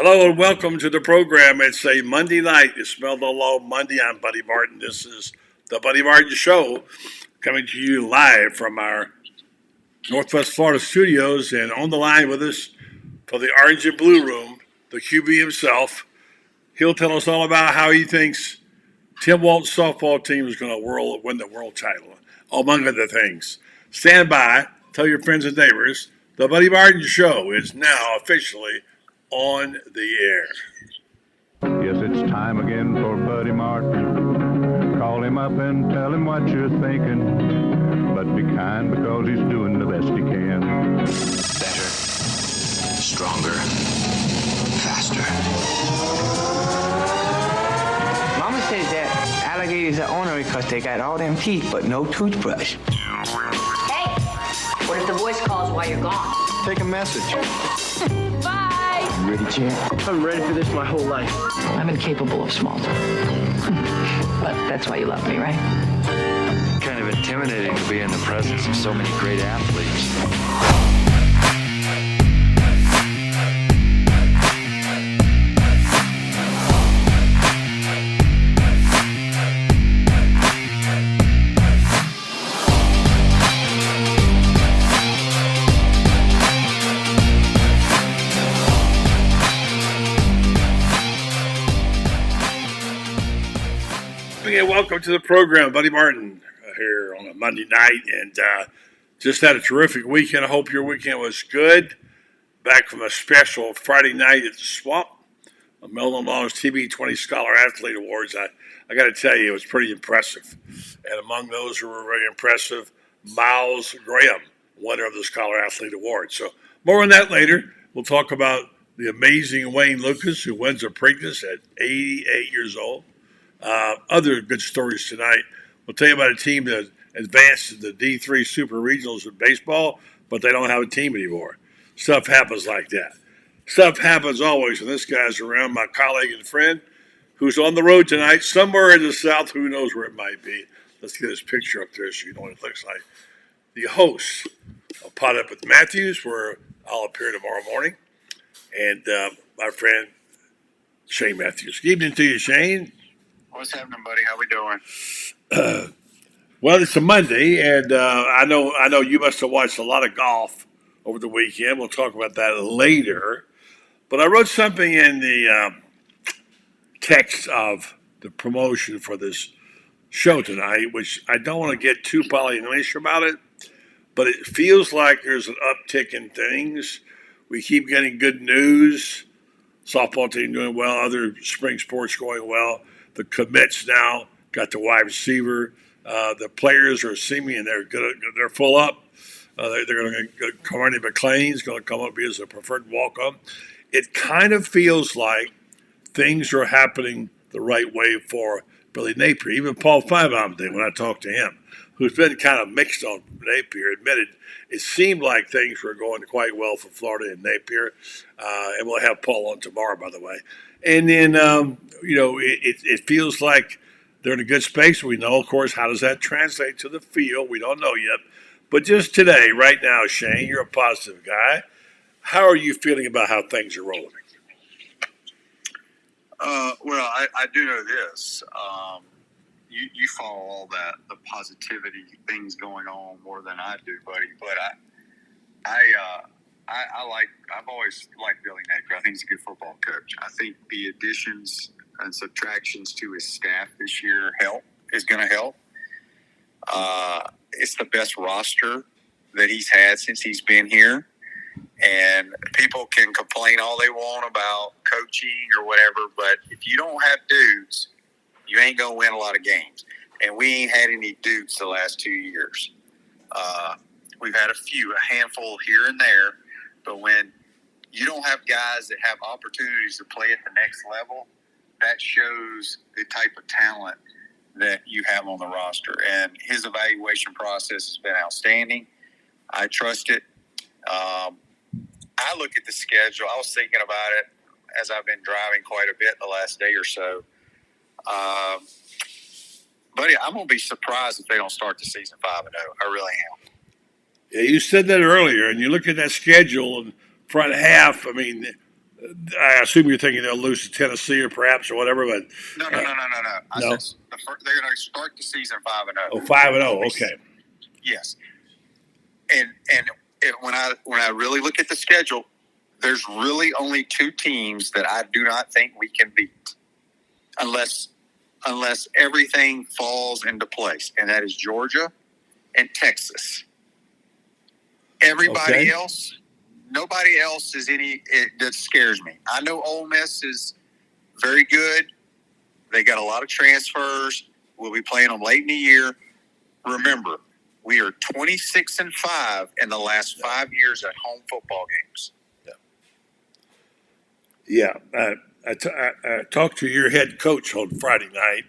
Hello and welcome to the program. It's a Monday night. It's Meldon Law Monday. I'm Buddy Martin. This is the Buddy Martin Show coming to you live from our Northwest Florida studios, and on the line with us for the Orange and Blue Room, the QB himself. He'll tell us all about how he thinks Tim Walton's softball team is going to win the world title, among other things. Stand by. Tell your friends and neighbors. The Buddy Martin Show is now officially on the air. Yes, it's time again for Buddy Martin. Call him up and tell him what you're thinking. But be kind because he's doing the best he can. Better, stronger, faster. Mama says that alligators are ornery because they got all them teeth but no toothbrush. Hey, what if the voice calls while you're gone? Take a message. Bye. You ready, champ? I'm ready for this my whole life. I'm incapable of small talk. But that's why you love me, right? Kind of intimidating to be in the presence of so many great athletes. And welcome to the program. Buddy Martin here on a Monday night, and just had a terrific weekend. I hope your weekend was good. Back from a special Friday night at the Swamp, Meldon Law's TB20 Scholar Athlete Awards. I got to tell you, it was pretty impressive. And among those who were very impressive, Miles Graham, winner of the Scholar Athlete Award. So more on that later. We'll talk about the amazing Wayne Lucas, who wins a Preakness at 88 years old. Other good stories tonight. We'll tell you about a team that advanced to the D3 Super Regionals in baseball, but they don't have a team anymore. Stuff happens like that. Stuff happens always when this guy's around. My colleague and friend who's on the road tonight, somewhere in the South, who knows where it might be. Let's get his picture up there so you know what it looks like. The host of Pot Up with Matthews, where I'll appear tomorrow morning, and my friend Shane Matthews. Good evening to you, Shane. What's happening, buddy? How we doing? Well, it's a Monday, and I know you must have watched a lot of golf over the weekend. We'll talk about that later. But I wrote something in the text of the promotion for this show tonight, which I don't want to get too Pollyannish about it, but it feels like there's an uptick in things. We keep getting good news. Softball team doing well, other spring sports going well. The commits now got the wide receiver. The players are seeming, and they're good. They're full up. They're going to get Carney McLean's going to come up as a preferred walk-up. It kind of feels like things are happening the right way for Billy Napier. Even Paul Finebaum did when I talked to him, who's been kind of mixed on Napier, admitted it seemed like things were going quite well for Florida and Napier. And we'll have Paul on tomorrow, by the way. And then, it feels like they're in a good space. We know, of course, how does that translate to the field? We don't know yet. But just today, right now, Shane, you're a positive guy. How are you feeling about how things are rolling? Well, I do know this. You follow all that, the positivity things going on more than I do, buddy. But I've always liked Billy Napier. I think he's a good football coach. I think the additions and subtractions to his staff this year is going to help. It's the best roster that he's had since he's been here. And people can complain all they want about coaching or whatever, but if you don't have dudes, you ain't going to win a lot of games. And we ain't had any dudes the last 2 years. We've had a handful here and there, but when you don't have guys that have opportunities to play at the next level, that shows the type of talent that you have on the roster. And his evaluation process has been outstanding. I trust it. I look at the schedule. I was thinking about it as I've been driving quite a bit the last day or so. Buddy, I'm going to be surprised if they don't start the season 5-0. I really am. Yeah, you said that earlier, and you look at that schedule and front half. I mean, I assume you're thinking they'll lose to Tennessee or perhaps or whatever, but No. I no? said they're going to start the season 5-0. Oh, 5-0. Okay. Yes. And when I really look at the schedule, there's really only 2 teams that I do not think we can beat, unless everything falls into place, and that is Georgia and Texas. Everybody else, nobody else is that scares me. I know Ole Miss is very good. They got a lot of transfers. We'll be playing them late in the year. Remember, we are 26-5 in the last 5 years at home football games. Yeah. I talked to your head coach on Friday night,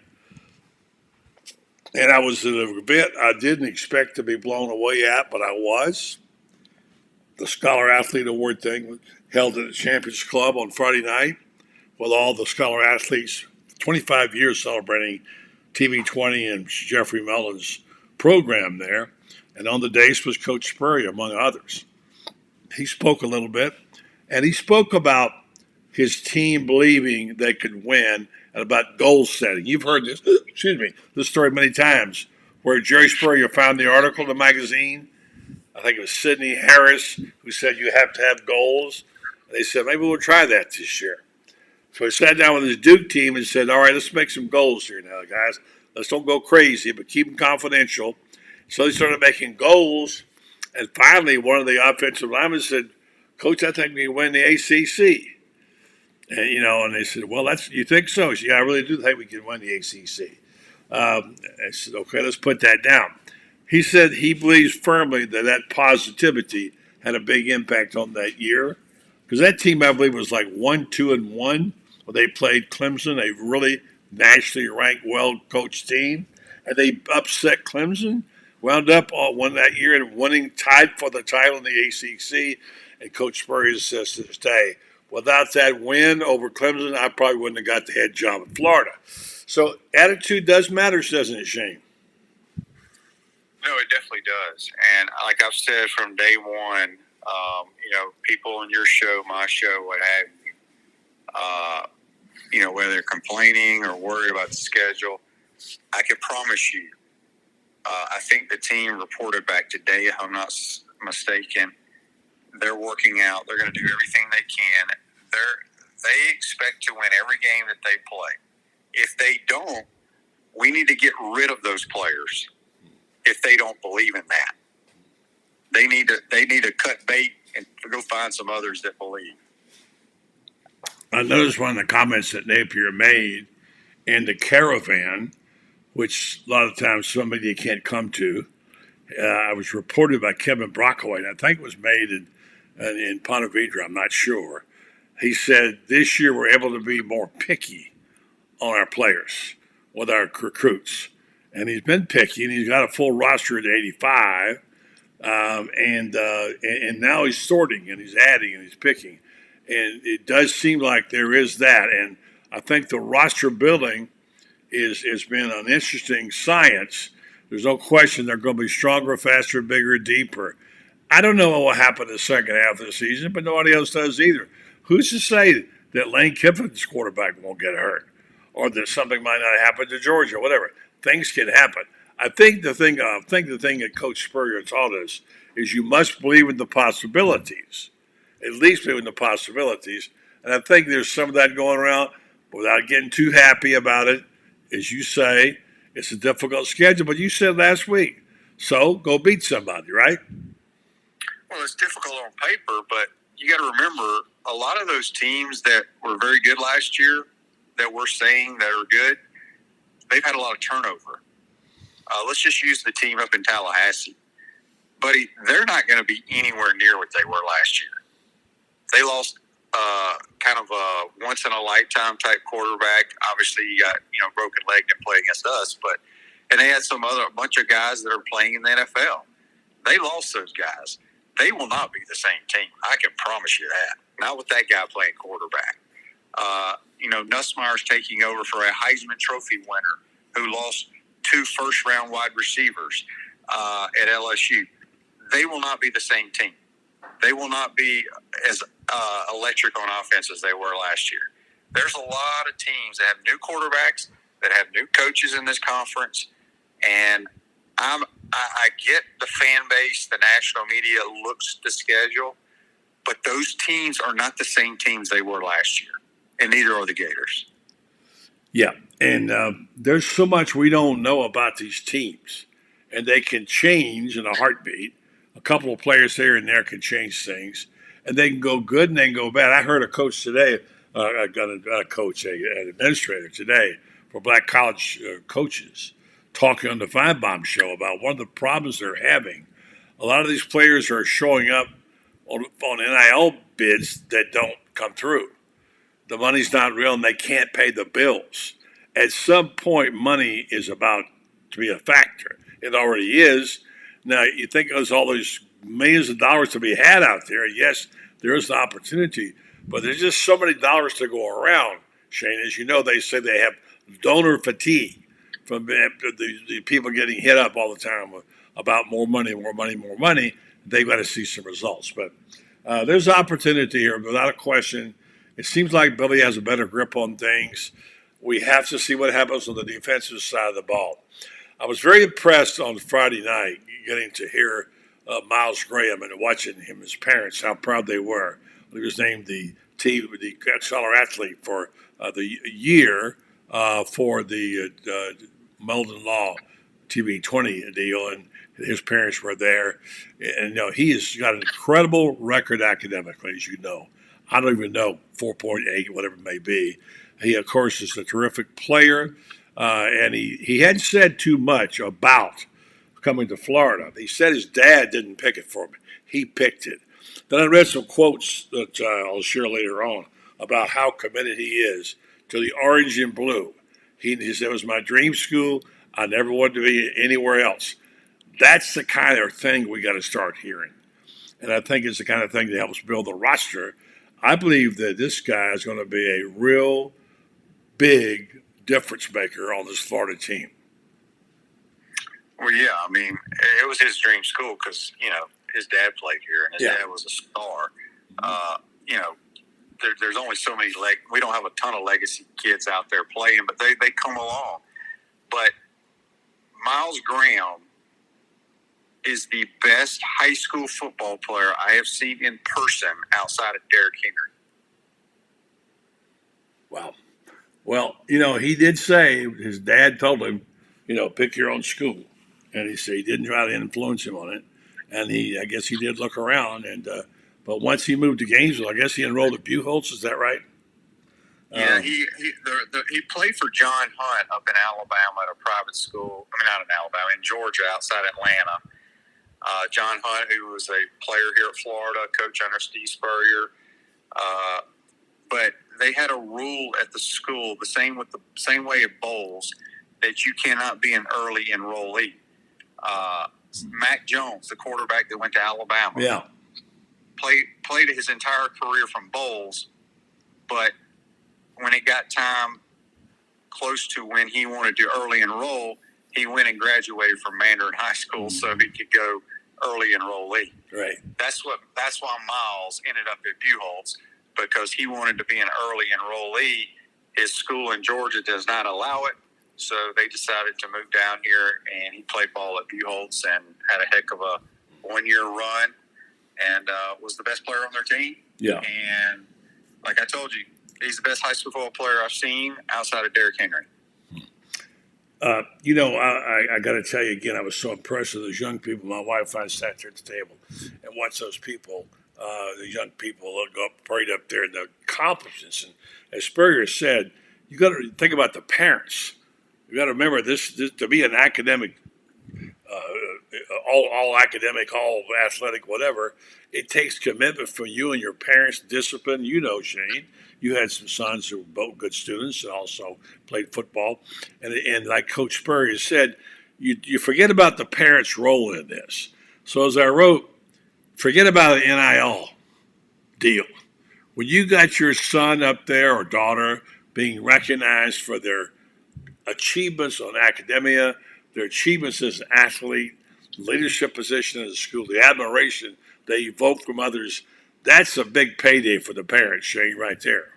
and I was at an event I didn't expect to be blown away at, but I was. The Scholar Athlete Award thing was held at the Champions Club on Friday night with all the Scholar Athletes, 25 years celebrating TV20 and Jeffrey Meldon's program there. And on the dais was Coach Spurrier, among others. He spoke a little bit, and he spoke about his team believing they could win and about goal setting. You've heard this, this story many times, where Jerry Spurrier found the article in the magazine. I think it was Sidney Harris who said you have to have goals. They said, maybe we'll try that this year. So he sat down with his Duke team and said, all right, let's make some goals here now, guys. Let's don't go crazy, but keep them confidential. So they started making goals. And finally, one of the offensive linemen said, Coach, I think we can win the ACC. And, and they said, well, you think so? He said, yeah, I really do think we can win the ACC. I said, okay, let's put that down. He said he believes firmly that positivity had a big impact on that year. Because that team, I believe, was like 1-2-1 when they played Clemson, a really nationally ranked, well-coached team. And they upset Clemson, wound up won that year and winning, tied for the title in the ACC. And Coach Spurrier says to this day, without that win over Clemson, I probably wouldn't have got the head job in Florida. So attitude does matter, doesn't it, Shane? No, it definitely does. And like I've said from day one, people on your show, my show, what have you, whether they're complaining or worried about the schedule, I can promise you, I think the team reported back today, if I'm not mistaken, they're working out. They're going to do everything they can. They expect to win every game that they play. If they don't, we need to get rid of those players. If they don't believe in that, they need to cut bait and go find some others that believe. I noticed one of the comments that Napier made in the caravan, which a lot of times somebody you can't come to. I was reported by Kevin Brockway, and I think it was made in Ponte Vedra. I'm not sure. He said this year we're able to be more picky on our players with our recruits. And he's been picky, and he's got a full roster at 85. And now he's sorting, and he's adding, and he's picking. And it does seem like there is that. And I think the roster building has been an interesting science. There's no question they're going to be stronger, faster, bigger, deeper. I don't know what will happen in the second half of the season, but nobody else does either. Who's to say that Lane Kiffin's quarterback won't get hurt, or that something might not happen to Georgia, whatever? Things can happen. I think the thing that Coach Spurrier taught us is you must believe in the possibilities, at least believe in the possibilities. And I think there's some of that going around without getting too happy about it. As you say, it's a difficult schedule, but you said last week, so go beat somebody, right? Well, it's difficult on paper, but you got to remember a lot of those teams that were very good last year that we're saying that are good, they've had a lot of turnover. Let's just use the team up in Tallahassee. Buddy, they're not going to be anywhere near what they were last year. They lost kind of a once-in-a-lifetime type quarterback. Obviously, you got, broken leg and play against us. And they had a bunch of guys that are playing in the NFL. They lost those guys. They will not be the same team. I can promise you that. Not with that guy playing quarterback. Nussmeier's taking over for a Heisman Trophy winner who lost 2 first-round wide receivers at LSU. They will not be the same team. They will not be as electric on offense as they were last year. There's a lot of teams that have new quarterbacks, that have new coaches in this conference, and I get the fan base, the national media looks at the schedule, but those teams are not the same teams they were last year, and neither are the Gators. Yeah, and there's so much we don't know about these teams, and they can change in a heartbeat. A couple of players here and there can change things, and they can go good and they can go bad. I heard a coach today, an administrator today for black college coaches talking on the Finebaum show about one of the problems they're having. A lot of these players are showing up on NIL bids that don't come through. The money's not real and they can't pay the bills. At some point, money is about to be a factor. It already is. Now, you think there's all those millions of dollars to be had out there. Yes, there is an opportunity, but there's just so many dollars to go around, Shane. As you know, they say they have donor fatigue from the people getting hit up all the time about more money, more money, more money. They've got to see some results. But there's opportunity here, without a question. It seems like Billy has a better grip on things. We have to see what happens on the defensive side of the ball. I was very impressed on Friday night getting to hear Miles Graham and watching him, his parents, how proud they were. He was named the Scholar Athlete for the year for the Meldon Law TV 20 deal, and his parents were there. And he has got an incredible record academically, as you know. I don't even know, 4.8, whatever it may be. He, of course, is a terrific player, and he hadn't said too much about coming to Florida. He said his dad didn't pick it for him. He picked it. Then I read some quotes that I'll share later on about how committed he is to the orange and blue. He said, it was my dream school. I never wanted to be anywhere else. That's the kind of thing we got to start hearing. And I think it's the kind of thing that helps build the roster. I believe that this guy is going to be a real big difference maker on this Florida team. Well, yeah, I mean, it was his dream school because, his dad played here and his dad was a star. There's only so many we don't have a ton of legacy kids out there playing, but they come along. But Miles Graham is the best high school football player I have seen in person outside of Derrick Henry. Wow. Well, he did say his dad told him, pick your own school. And he said he didn't try to influence him on it. And I guess he did look around. And but once he moved to Gainesville, I guess he enrolled at Buchholz. Is that right? Yeah, he played for John Hunt up in Alabama at a private school. I mean, not in Alabama, in Georgia, outside Atlanta. John Hunt, who was a player here at Florida, coach under Steve Spurrier. But they had a rule at the school, the same way at Bowles, that you cannot be an early enrollee. Mac Jones, the quarterback that went to Alabama, played his entire career from Bowles, but when it got time close to when he wanted to early enroll, he went and graduated from Mandarin High School so he could go early enrollee. Right. That's why Miles ended up at Buchholz, because he wanted to be an early enrollee. His school in Georgia does not allow it, so they decided to move down here, and he played ball at Buchholz and had a heck of a one-year run and was the best player on their team. Yeah. And like I told you, he's the best high school football player I've seen outside of Derrick Henry. I got to tell you again, I was so impressed with those young people. My wife and I sat there at the table and watched those people, the young people, go up, parade up there, and the accomplishments. And as Spurrier said, you got to think about the parents. You got to remember this to be an academic, all academic, all athletic, whatever. It takes commitment from you and your parents, discipline. Shane, you had some sons who were both good students and also played football. And like Coach Spurrier said, you forget about the parents' role in this. So as I wrote, forget about an NIL deal. When you got your son up there or daughter being recognized for their achievements on academia, their achievements as an athlete, leadership position in the school, the admiration they evoke from others, that's a big payday for the parents, Shane, right there.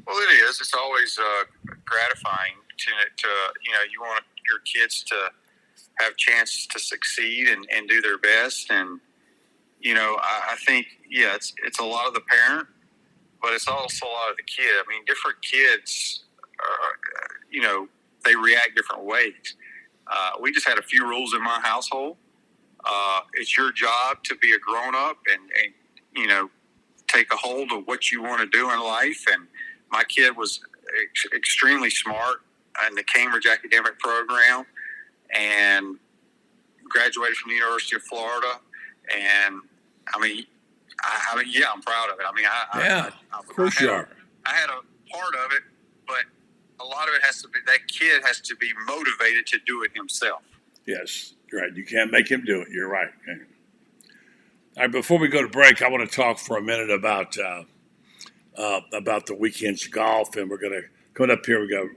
Well, it is. It's always gratifying to you want your kids to have chances to succeed and do their best. And, I think, it's a lot of the parent, but it's also a lot of the kid. I mean, different kids, they react different ways. We just had a few rules in my household. It's your job to be a grown-up and take a hold of what you want to do in life. And my kid was extremely smart in the Cambridge academic program and graduated from the University of Florida. And I'm proud of it. I mean, of course you are. I had a part of it, but a lot of it has to be, that kid has to be motivated to do it himself. Yes, you're right. You can't make him do it. You're right. Okay. All right, before we go to break, I want to talk for a minute about the weekend's golf, and we're going to come up here. We got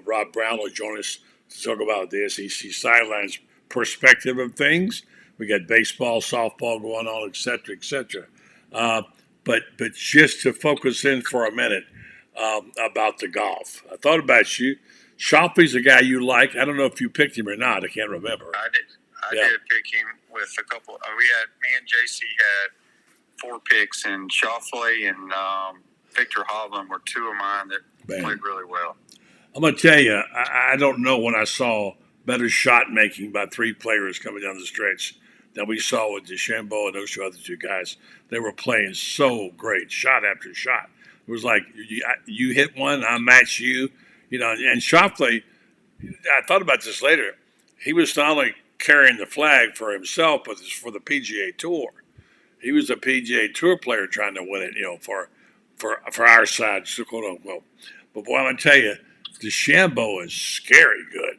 Rob Browne will join us to talk about the SEC sidelines perspective of things. We got baseball, softball going on, et cetera, et cetera. But just to focus in for a minute about the golf, I thought about you. Shoffley's a guy you like. I don't know if you picked him or not. I can't remember. I did. I did pick him with a couple. Me and JC had 4 picks, and Shoffley and Victor Hovland were 2 of mine that played really well. I'm going to tell you, I don't know when I saw better shot making by 3 players coming down the stretch than we saw with DeChambeau and those 2 other 2 guys. They were playing so great, shot after shot. It was like you hit one, I match you, And Shoffley, I thought about this later. He was not only carrying the flag for himself, but for the PGA Tour. He was a PGA Tour player trying to win it, for our side, so quote unquote. But boy, I'm going to tell you, DeChambeau is scary good.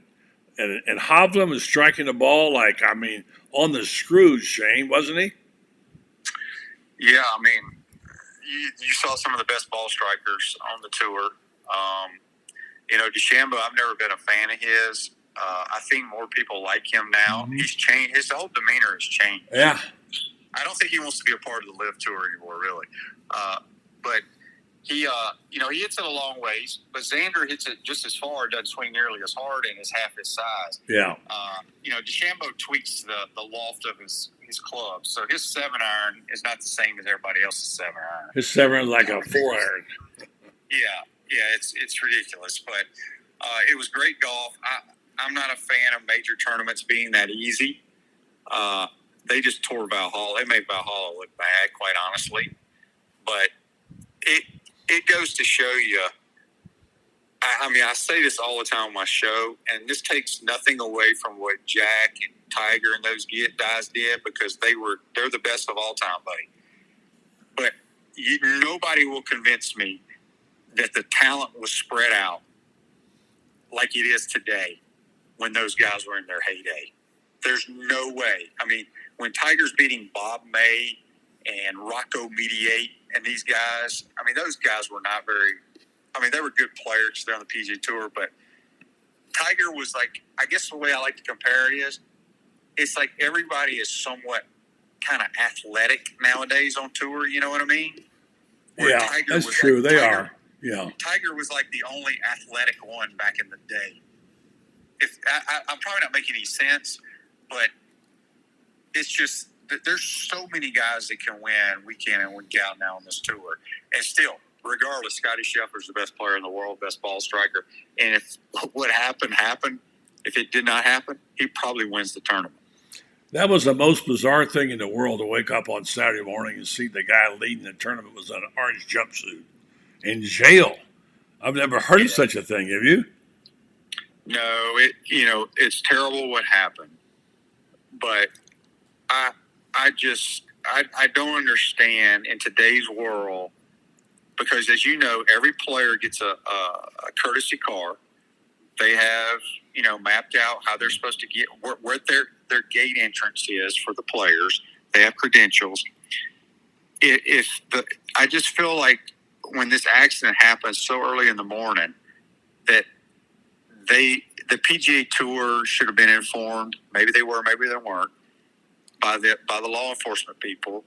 And Hovland was striking the ball on the screws, Shane, wasn't he? Yeah, I mean, you saw some of the best ball strikers on the tour. DeChambeau, I've never been a fan of his. I think more people like him now. Mm-hmm. He's changed. His whole demeanor has changed. Yeah. I don't think he wants to be a part of the LIV Tour anymore, really. But he hits it a long ways. But Xander hits it just as far, doesn't swing nearly as hard, and is half his size. Yeah. DeChambeau tweaks the loft of his club. So his 7-iron is not the same as everybody else's 7-iron. His 7-iron is like a 4-iron. Yeah, it's ridiculous. But it was great golf. I'm not a fan of major tournaments being that easy. They just tore Valhalla. They made Valhalla look bad, quite honestly. But it goes to show you. I say this all the time on my show, and this takes nothing away from what Jack and Tiger and those guys did, because they're the best of all time, buddy. But nobody will convince me that the talent was spread out like it is today when those guys were in their heyday. There's no way. I mean, when Tiger's beating Bob May and Rocco Mediate and these guys, those guys were not very – they were good players. They're on the PGA Tour, but Tiger was like – I guess the way I like to compare it is it's like everybody is somewhat kind of athletic nowadays on tour, you know what I mean? Where Tiger that's true. They are. Yeah. Tiger was like the only athletic one back in the day. I'm probably not making any sense, but it's just that there's so many guys that can win week in and week out now on this tour. And still, regardless, Scottie Scheffler's the best player in the world, best ball striker. And if what happened, if it did not happen, he probably wins the tournament. That was the most bizarre thing in the world, to wake up on Saturday morning and see the guy leading the tournament was in an orange jumpsuit in jail. I've never heard of such a thing. Have you? No, it's terrible what happened. But I don't understand in today's world, because as you know, every player gets a courtesy car. They have, mapped out how they're supposed to get where their gate entrance is for the players. They have credentials. I just feel like when this accident happens so early in the morning, that the PGA Tour should have been informed. Maybe they were, maybe they weren't, by the law enforcement people.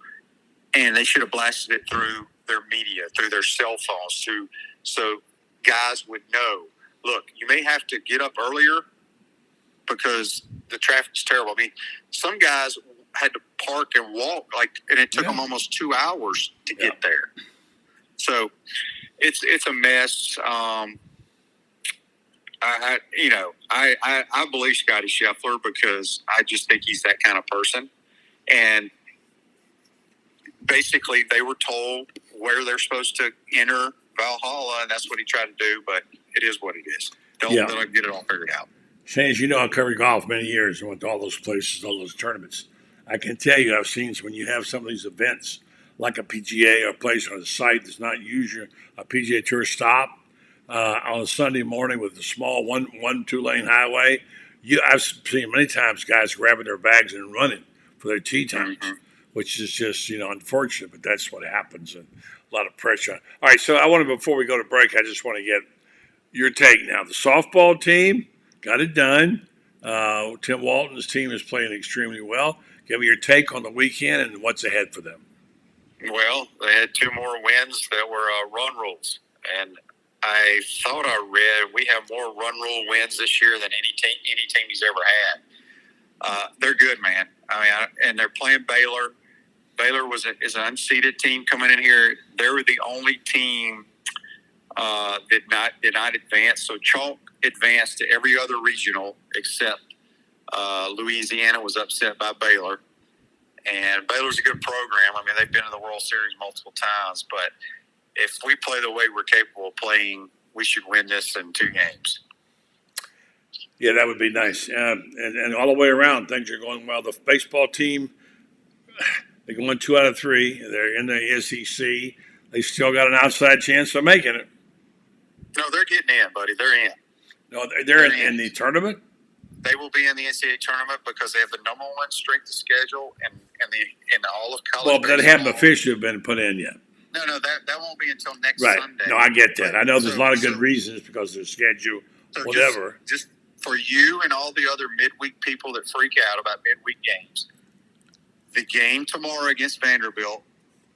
and they should have blasted it through their media, through their cell phones, so guys would know. Look, you may have to get up earlier because the traffic's terrible. I mean, some guys had to park and walk, and it took them almost 2 hours to get there. So it's a mess. I believe Scotty Scheffler because I just think he's that kind of person. And basically, they were told where they're supposed to enter Valhalla, and that's what he tried to do. But it is what it is. They'll get it all figured out. Shane, as you know, I covered golf many years and went to all those places, all those tournaments. I can tell you, I've seen when you have some of these events, like a PGA or a place on a site that's not usually a PGA Tour stop on a Sunday morning with a small 2-lane highway. I've seen many times guys grabbing their bags and running for their tee times, which is just unfortunate, but that's what happens and a lot of pressure. All right, so before we go to break, I just want to get your take now. The softball team got it done. Tim Walton's team is playing extremely well. Give me your take on the weekend and what's ahead for them. Well, they had 2 more wins that were run rules. And I thought I read we have more run rule wins this year than any team he's ever had. They're good, man. And they're playing Baylor. Baylor is an unseeded team coming in here. They were the only team did not advance. So Chalk advanced to every other regional except Louisiana was upset by Baylor. And Baylor's a good program. I mean, they've been in the World Series multiple times. But if we play the way we're capable of playing, we should win this in 2 games. Yeah, that would be nice. And all the way around, things are going well. The baseball team, they're going 2 out of 3. They're in the SEC. They still got an outside chance of making it. No, they're getting in, buddy. They're in. No, they're in the tournament? They will be in the NCAA tournament because they have the number 1 strength of schedule in all of college. Well, but that haven't officially been put in yet. No, that won't be until next Right. Sunday. No, I get that. I know there's a lot of good reasons because of their schedule, whatever. Just for you and all the other midweek people that freak out about midweek games, the game tomorrow against Vanderbilt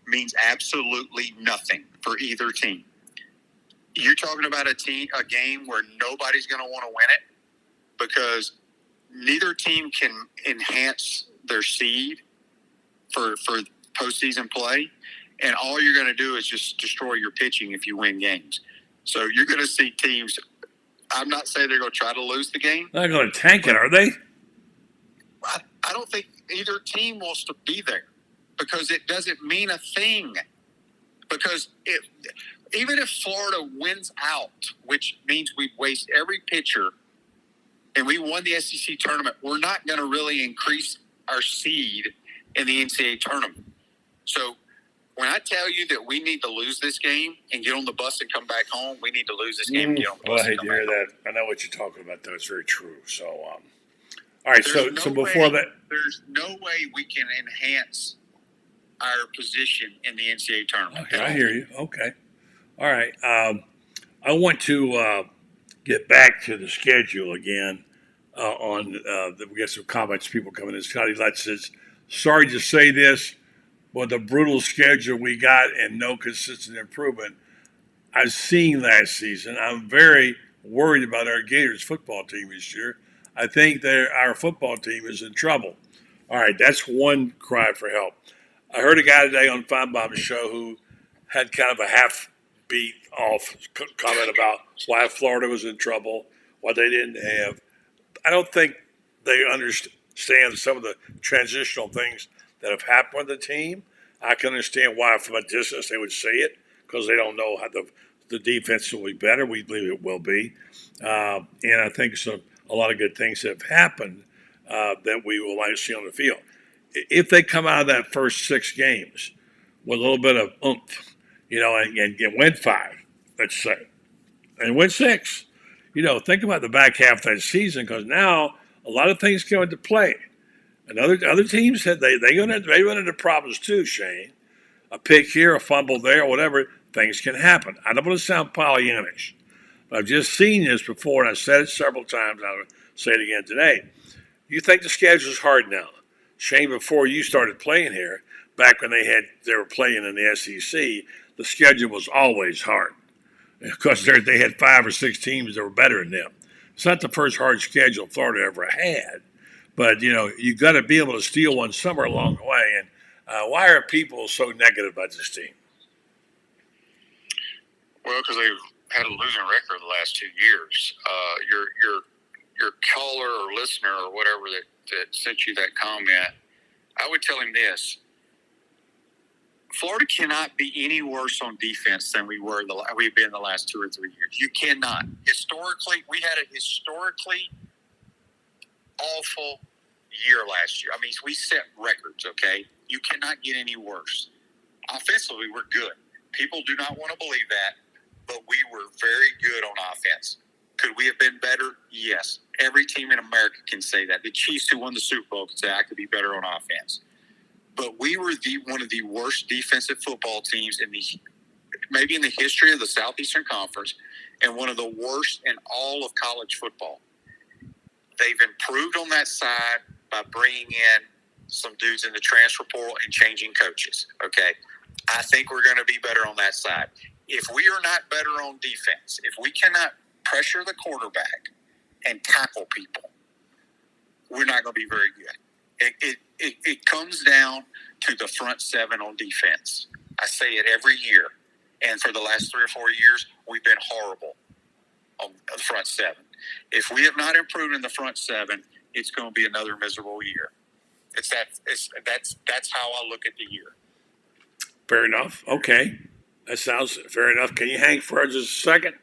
means absolutely nothing for either team. You're talking about a game where nobody's going to want to win it because neither team can enhance their seed for postseason play, and all you're going to do is just destroy your pitching if you win games. So you're going to see teams. I'm not saying they're going to try to lose the game. They're not going to tank it, are they? I don't think either team wants to be there because it doesn't mean a thing. Because even if Florida wins out, which means we waste every pitcher, and we won the SEC tournament, we're not going to really increase our seed in the NCAA tournament. So when I tell you that we need to lose this game and get on the bus and come back home, we need to lose this game and get on the bus I hate and to come hear back home. that. I know what you're talking about, though. It's very true. So, all right. So before that, there's no way we can enhance our position in the NCAA tournament. Okay, I hear you. Okay. All right. I want to get back to the schedule again we got some comments, people coming in. Scotty Lutz says, sorry to say this, but the brutal schedule we got and no consistent improvement I've seen last season. I'm very worried about our Gators football team this year. I think our football team is in trouble. All right, that's one cry for help. I heard a guy today on Finebaum's show who had kind of a half-beat off comment about why Florida was in trouble, why they didn't have. I don't think they understand some of the transitional things that have happened with the team. I can understand why from a distance they would say it because they don't know how the defense will be better. We believe it will be. And I think a lot of good things have happened that we will might see on the field. If they come out of that first 6 games with a little bit of oomph, and win 5, let's say, and win 6, think about the back half of that season because now a lot of things come into play. And other teams they run into problems too, Shane. A pick here, a fumble there, whatever, things can happen. I don't want to sound Pollyannish, but I've just seen this before, and I've said it several times, and I'll say it again today. You think the schedule's hard now. Shane, before you started playing here, back when they were playing in the SEC, the schedule was always hard because they had 5 or 6 teams that were better than them. It's not the first hard schedule Florida ever had, but you got to be able to steal one somewhere along the way. And why are people so negative about this team? Well, because they've had a losing record the last 2 years. Your caller or listener or whatever that sent you that comment, I would tell him this: Florida cannot be any worse on defense than we've been the last 2 or 3 years. You cannot. Historically, we had a historically awful year last year. I mean, we set records. Okay, you cannot get any worse. Offensively, we're good. People do not want to believe that, but we were very good on offense. Could we have been better? Yes. Every team in America can say that. The Chiefs, who won the Super Bowl, could say, I could be better on offense. But we were one of the worst defensive football teams maybe in the history of the Southeastern Conference, and one of the worst in all of college football. They've improved on that side by bringing in some dudes in the transfer portal and changing coaches. Okay. I think we're going to be better on that side. If we are not better on defense, if we cannot pressure the quarterback and tackle people, we're not going to be very good. It comes down to the front seven on defense. I say it every year. And for the last 3 or 4 years, we've been horrible on the front seven. If we have not improved in the front seven, it's going to be another miserable year. That's how I look at the year. Fair enough. Okay. That sounds fair enough. Can you hang for just a second?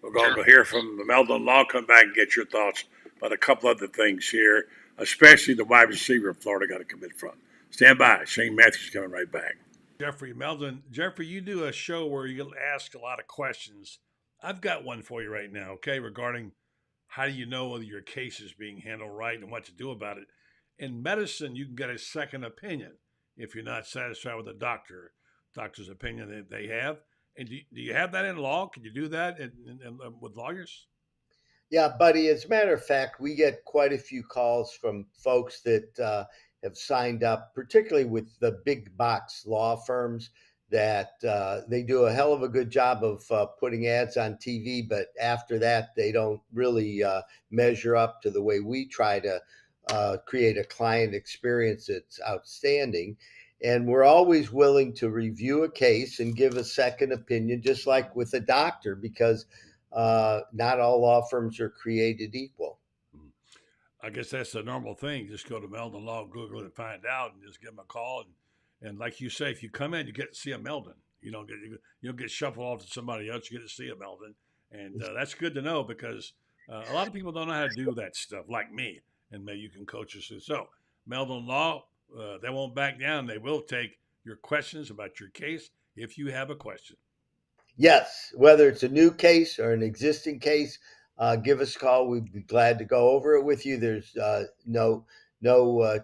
We're going to hear from the Meldon Law. Come back and get your thoughts about a couple other things here, especially the wide receiver Florida got to commit from. Stand by. Shane Matthews coming right back. Jeffrey Meldon. Jeffrey, you do a show where you ask a lot of questions. I've got one for you right now, okay, regarding how do you know whether your case is being handled right and what to do about it. In medicine, you can get a second opinion if you're not satisfied with the doctor's opinion that they have. And do you have that in law? Can you do that with lawyers? Yeah, buddy. As a matter of fact, we get quite a few calls from folks that have signed up, particularly with the big box law firms, that they do a hell of a good job of putting ads on TV. But after that, they don't really measure up to the way we try to create a client experience that's outstanding. And we're always willing to review a case and give a second opinion, just like with a doctor, because not all law firms are created equal. I guess that's the normal thing. Just go to Meldon Law, Google it, and find out, and just give them a call. And like you say, if you come in, you get to see a Meldon. You don't get shuffled off to somebody else. You get to see a Meldon, and that's good to know, because a lot of people don't know how to do that stuff, like me. And maybe you can coach us through. So Meldon Law, they won't back down. They will take your questions about your case if you have a question. Yes, whether it's a new case or an existing case, give us a call. We'd be glad to go over it with you. There's no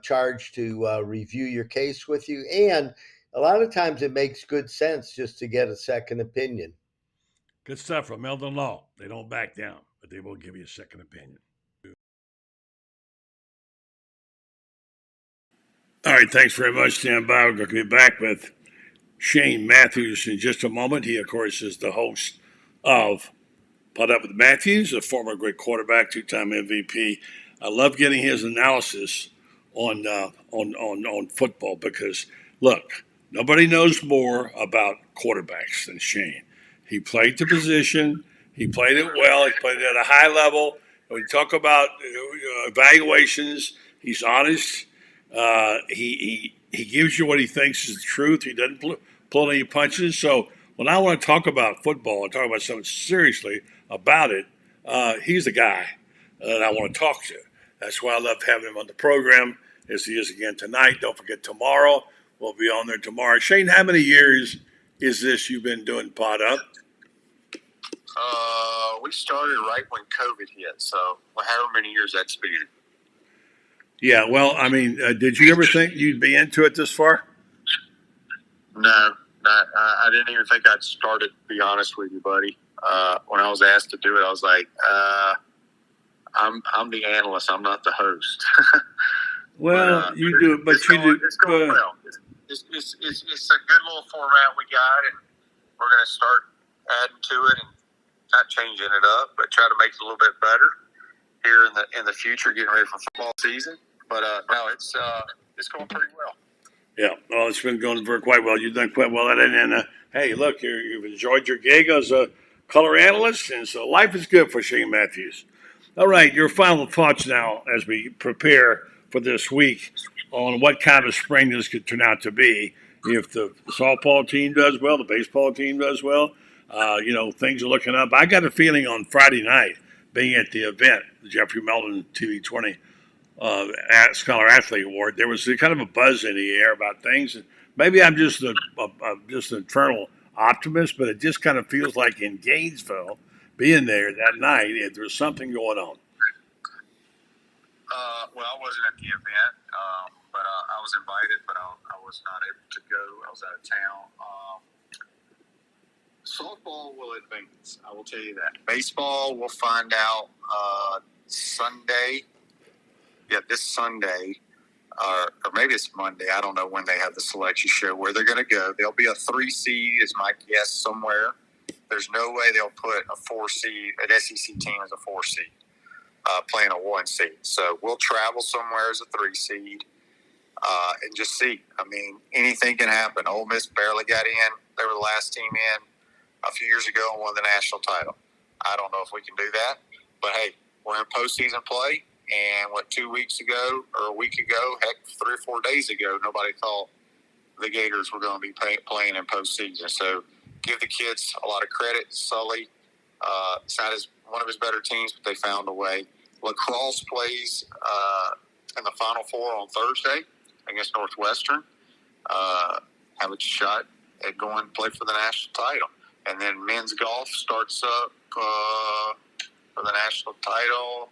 charge to review your case with you. And a lot of times it makes good sense just to get a second opinion. Good stuff from Meldon Law. They don't back down, but they will give you a second opinion. All right, thanks very much, Stand by. We're going to be back with Shane Matthews in just a moment. He, of course, is the host of Put Up with Matthews, a former great quarterback, 2-time MVP. I love getting his analysis on football because, look, nobody knows more about quarterbacks than Shane. He played the position. He played it well. He played it at a high level. When you talk about evaluations, he's honest. He gives you what he thinks is the truth. He doesn't pull any punches. So when I want to talk about football and talk about something seriously about it, he's the guy that I want to talk to. That's why I love having him on the program, as he is again tonight. Don't forget, tomorrow. We'll be on there tomorrow. Shane, how many years is this you've been doing Pod Up? We started right when COVID hit, so however many years that's been. Yeah, well, I mean, did you ever think you'd be into it this far? No, I didn't even think I'd started, to be honest with you, buddy. When I was asked to do it, I was like, I'm the analyst. I'm not the host. Well, you do, but you do. It's going well. It's a good little format we got, and we're going to start adding to it and not changing it up, but try to make it a little bit better here in the future, getting ready for football season. But no, it's going pretty well. Yeah, well, it's been going quite well. You've done quite well at it, and hey, look, you've enjoyed your gig as a color analyst, and so life is good for Shane Matthews. All right, your final thoughts now as we prepare for this week on what kind of spring this could turn out to be. If the softball team does well, the baseball team does well, things are looking up. I got a feeling on Friday night, being at the event, the Jeffrey Meldon TV 20 Scholar Athlete Award, there was kind of a buzz in the air about things. And maybe I'm just just an eternal optimist, but it just kind of feels like in Gainesville, being there that night, there was something going on. Well, I wasn't at the event, but I was invited, but I was not able to go. I was out of town. Softball will advance, I will tell you that. Baseball, we'll find out Sunday. Yeah, this Sunday, or maybe it's Monday. I don't know when they have the selection show, where they're going to go. There'll be a 3 seed, is my guess, somewhere. There's no way they'll put a 4 seed, an SEC team as a 4 seed, playing a 1 seed. So we'll travel somewhere as a 3 seed and just see. I mean, anything can happen. Ole Miss barely got in. They were the last team in a few years ago and won the national title. I don't know if we can do that, but hey, we're in postseason play. And 2 weeks ago or a week ago, heck, 3 or 4 days ago, nobody thought the Gators were going to be playing in postseason. So give the kids a lot of credit. Sully, it's not one of his better teams, but they found a way. Lacrosse plays in the Final Four on Thursday against Northwestern. Have a shot at going to play for the national title. And then men's golf starts up for the national title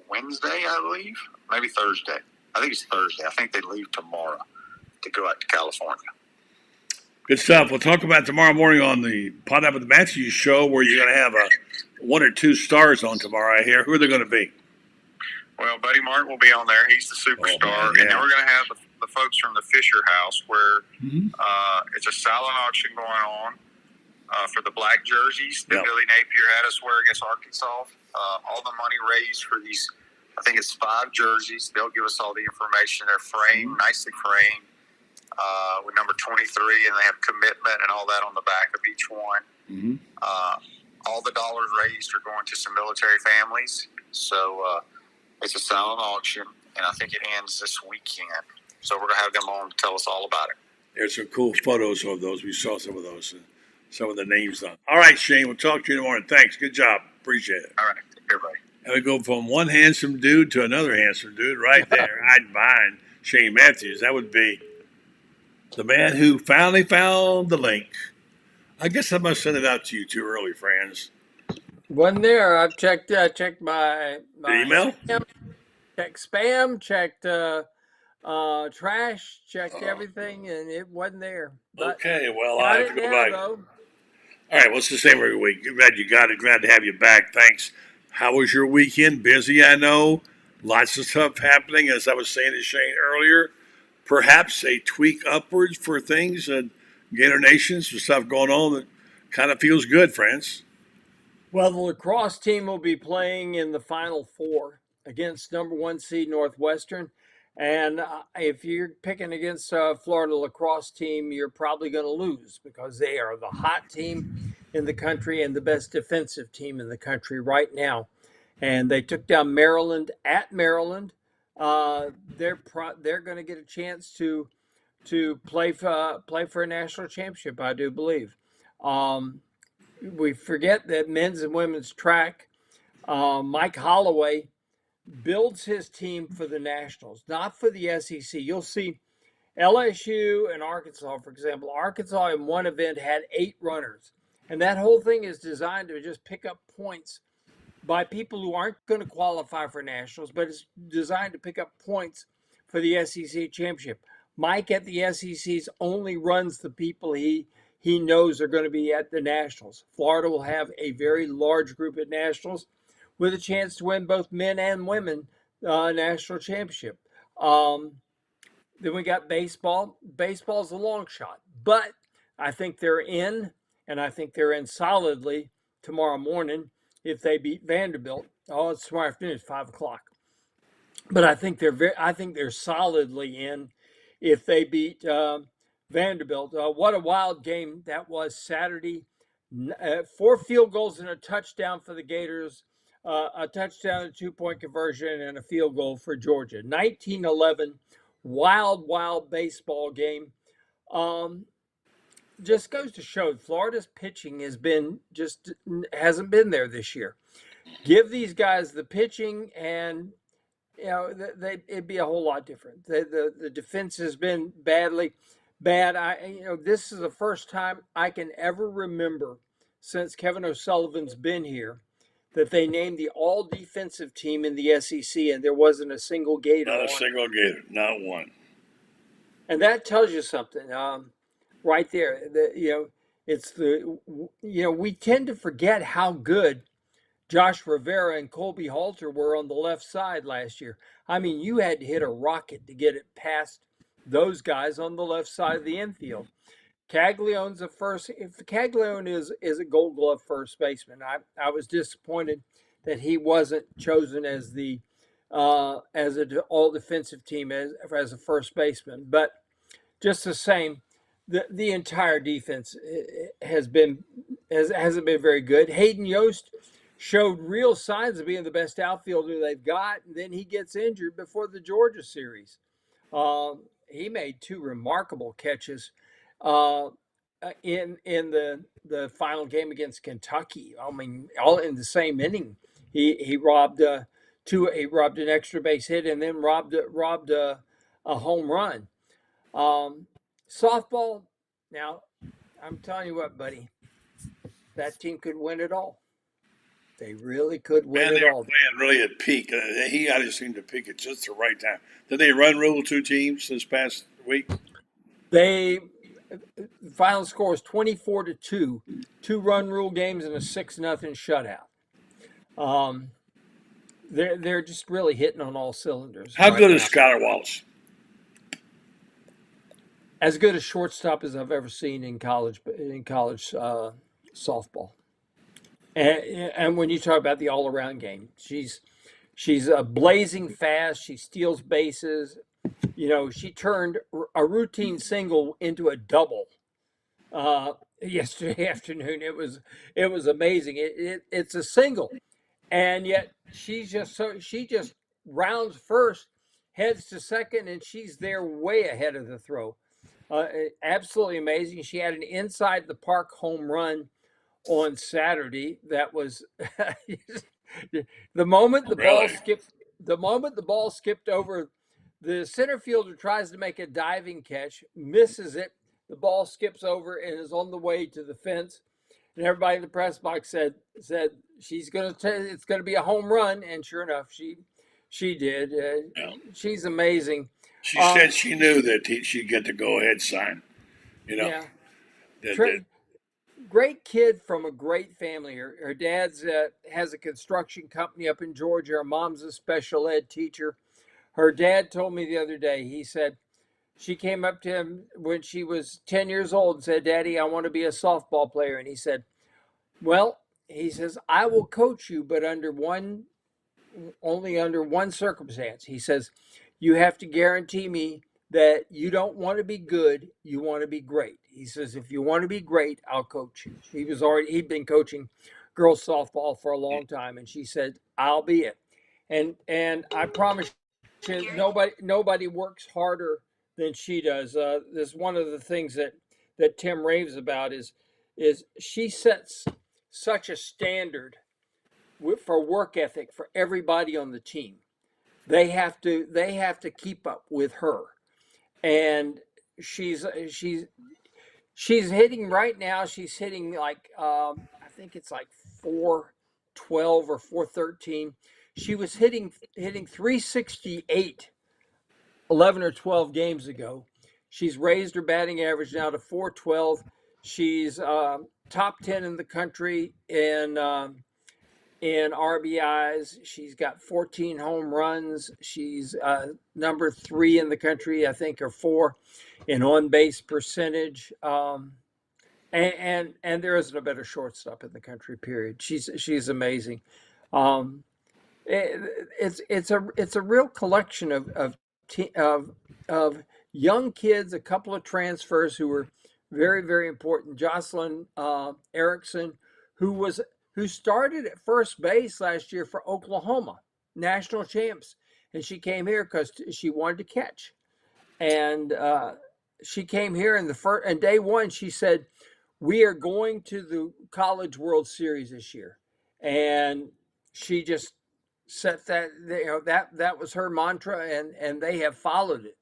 Wednesday, I believe. Maybe Thursday. I think it's Thursday. I think they leave tomorrow to go out to California. Good stuff. We'll talk about tomorrow morning on the Pot Up with Matthews show, where you're going to have 1 or 2 stars on tomorrow, I hear. Who are they going to be? Well, Buddy Martin will be on there. He's the superstar. Oh, yeah. And then we're going to have the folks from the Fisher House, where it's a silent auction going on for the black jerseys that Billy Napier had us wear against Arkansas. All the money raised for these, I think it's 5 jerseys. They'll give us all the information. They're framed, nicely framed, with number 23, and they have commitment and all that on the back of each one. All the dollars raised are going to some military families. So it's a silent auction, and I think it ends this weekend. So we're going to have them on to tell us all about it. There's some cool photos of those. We saw some of those, some of the names on. All right, Shane, we'll talk to you in the morning. Thanks. Good job. Appreciate it. All right. Everybody. And we go from one handsome dude to another handsome dude right there, hiding behind Shane Matthews. That would be the man who finally found the link. I guess I must send it out to you too early, Franz. Wasn't there. I've checked my email? Checked spam, checked trash, checked everything, and it wasn't there. But okay, well, I have to go back. Though. All right, well, it's the same every week. Glad you got it. Glad to have you back. Thanks. How was your weekend? Busy, I know. Lots of stuff happening, as I was saying to Shane earlier. Perhaps a tweak upwards for things at Gator Nation. Some stuff going on that kind of feels good, friends. Well, the lacrosse team will be playing in the Final Four against number 1 seed Northwestern. And if you're picking against a Florida lacrosse team, you're probably going to lose because they are the hot team in the country and the best defensive team in the country right now. And they took down Maryland at Maryland. They're going to get a chance to play for a national championship, I do believe. We forget that men's and women's track, Mike Holloway builds his team for the Nationals, not for the SEC. You'll see LSU and Arkansas, for example. Arkansas in one event had 8 runners. And that whole thing is designed to just pick up points by people who aren't going to qualify for Nationals, but it's designed to pick up points for the SEC championship. Mike at the SEC's only runs the people he knows are going to be at the Nationals. Florida will have a very large group at Nationals with a chance to win both men and women national championship. Then we got baseball. Baseball's a long shot, but I think they're in, and I think they're in solidly tomorrow morning if they beat Vanderbilt. Oh, it's tomorrow afternoon. It's 5 o'clock. But I think they're solidly in if they beat Vanderbilt. What a wild game that was Saturday. 4 field goals and a touchdown for the Gators, a touchdown, a 2-point conversion, and a field goal for Georgia. 19-11, wild baseball game. Just goes to show Florida's pitching hasn't been there this year. Give these guys the pitching, and it'd be a whole lot different. The defense has been bad. This is the first time I can ever remember since Kevin O'Sullivan's been here that they named the all defensive team in the SEC, and there wasn't a single Gator. Not a single Gator, not one. And that tells you something, right there. We tend to forget how good Josh Rivera and Colby Halter were on the left side last year. I mean, you had to hit a rocket to get it past those guys on the left side of the infield. Caglione is a Gold Glove first baseman. I was disappointed that he wasn't chosen as the as an all defensive team as a first baseman. But just the same, the entire defense hasn't been very good. Hayden Yost showed real signs of being the best outfielder they've got, and then he gets injured before the Georgia series. He made 2 remarkable catches in the final game against Kentucky. I mean, all in the same inning. He robbed an extra base hit and then robbed a home run. Softball. Now, I'm telling you what, buddy, that team could win it all. They really could win it all. Playing really at peak. He got to seem to peak at just the right time. Did they run rule 2 teams this past week? The final score was 24-2. 2-run rule games and a 6-0 shutout. They're just really hitting on all cylinders. How good is Skylar Wallace? As good a shortstop as I've ever seen in college softball. And when you talk about the all-around game, she's blazing fast. She steals bases. She turned a routine single into a double yesterday afternoon. It was amazing. It's a single, and yet she just rounds first, heads to second, and she's there way ahead of the throw. Absolutely amazing. She had an inside the park home run on Saturday. That was the moment the ball skipped over. The center fielder tries to make a diving catch, misses it. The ball skips over and is on the way to the fence. And everybody in the press box said it's going to be a home run. And sure enough, she did. She's amazing. She said she knew that she'd get the go-ahead sign. Yeah. Great kid from a great family. Her dad's has a construction company up in Georgia. Her mom's a special ed teacher. Her dad told me the other day, he said she came up to him when she was 10 years old and said, "Daddy, I want to be a softball player." And he said, "Well," he says, "I will coach you, but only under one circumstance." He says, "You have to guarantee me that you don't want to be good, you want to be great." He says, "If you want to be great, I'll coach you." He'd been coaching girls softball for a long time, and she said, "I'll be it." And I promise you, nobody works harder than she does. This one of the things that Tim raves about is she sets such a standard for work ethic for everybody on the team. They have to keep up with her, and she's hitting right now. She's hitting like I think it's like 412 or 413. She was hitting 368 11 or 12 games ago. She's raised her batting average now to 412. She's top 10 in the country in in RBIs. She's got 14 home runs. She's number 3 in the country, I think, or 4 in on-base percentage. And there isn't a better shortstop in the country. Period. She's amazing. Um, it's a real collection of young kids, a couple of transfers who were very, very important. Jocelyn Erickson, who started at first base last year for Oklahoma, national champs, and she came here because she wanted to catch. And she came here in the first, and day one she said, "We are going to the College World Series this year," and she just set that, that was her mantra, and they have followed it.